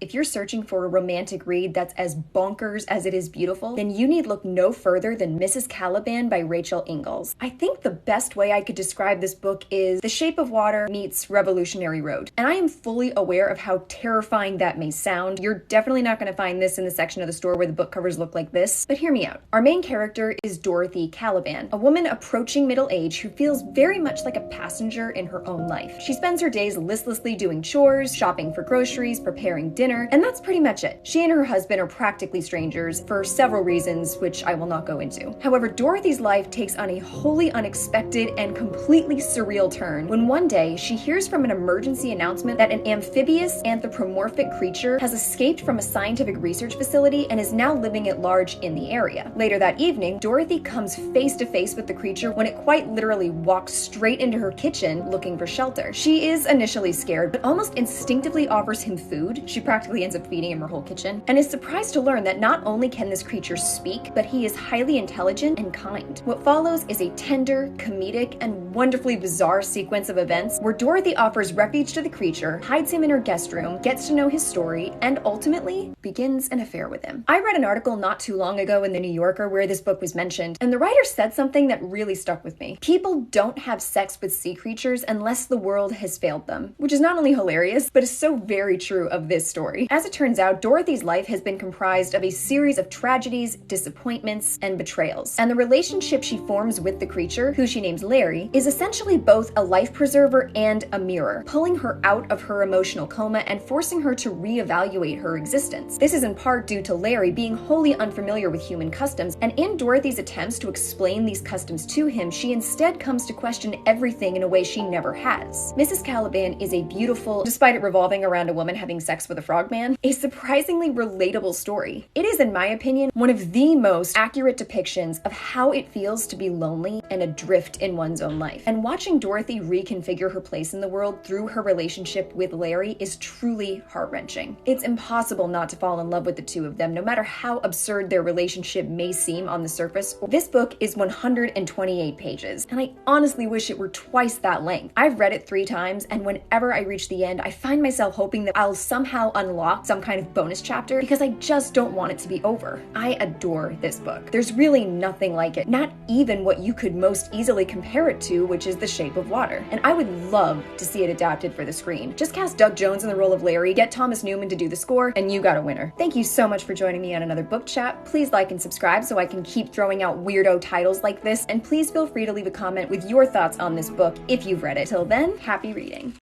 if you're searching for a romantic read that's as bonkers as it is beautiful, then you need look no further than Mrs. Caliban by Rachel Ingalls. I think the best way I could describe this book is The Shape of Water meets Revolutionary Road. And I am fully aware of how terrifying that may sound. You're definitely not going to find this in the section of the store where the book covers look like this, but hear me out. Our main character is Dorothy Caliban, a woman approaching middle age who feels very much like a passenger in her own life. She spends her days listlessly doing chores, shopping for groceries, preparing dinner, and that's pretty much it. She and her husband are practically strangers for several reasons, which I will not go into. However, Dorothy's life takes on a wholly unexpected and completely surreal turn when one day she hears from an emergency announcement that an amphibious anthropomorphic creature has escaped from a scientific research facility and is now living at large in the area. Later that evening, Dorothy comes face to face with the creature when it quite literally walks straight into her kitchen looking for shelter. She is initially scared, but almost instinctively offers him food. She practically ends up feeding him her whole kitchen, and is surprised to learn that not only can this creature speak, but he is highly intelligent and kind. What follows is a tender, comedic, and wonderfully bizarre sequence of events where Dorothy offers refuge to the creature, hides him in her guest room, gets to know his story, and ultimately begins an affair with him. I read an article not too long ago in the New Yorker where this book was mentioned, and the writer said something that really stuck with me. People don't have sex with sea creatures unless the world has failed them, which is not only hilarious, but is so very true of this story. As it turns out, Dorothy's life has been comprised of a series of tragedies, disappointments, and betrayals, and the relationship she forms with the creature, who she names Larry, is essentially both a life preserver and a mirror, pulling her out of her emotional coma and forcing her to reevaluate her existence. This is in part due to Larry being wholly unfamiliar with human customs, and in Dorothy's attempts to explain these customs to him, she instead comes to question everything in a way she never has. Mrs. Caliban is a beautiful, despite it revolving around a woman having sex with a frogman, a surprisingly relatable story. It is, in my opinion, one of the most accurate depictions of how it feels to be lonely and adrift in one's own life. And watching Dorothy reconfigure her place in the world through her relationship with Larry is truly heart-wrenching. It's impossible not to fall in love with the two of them, no matter how absurd their relationship may seem on the surface. This book is 128 pages, and I honestly wish it were twice that length. I've read it 3 times, and whenever I reach the end, I find myself hoping that I'll somehow unlock some kind of bonus chapter because I just don't want it to be over. I adore this book. There's really nothing like it, not even what you could most easily compare it to, which is The Shape of Water. And I would love to see it adapted for the screen. Just cast Doug Jones in the role of Larry, get Thomas Newman to do the score, and you got a winner. Thank you so much for joining me on another book chat. Please like and subscribe so I can keep throwing out weirdo titles like this, and please feel free to leave a comment with your thoughts on this book if you've read it. Till then, happy reading.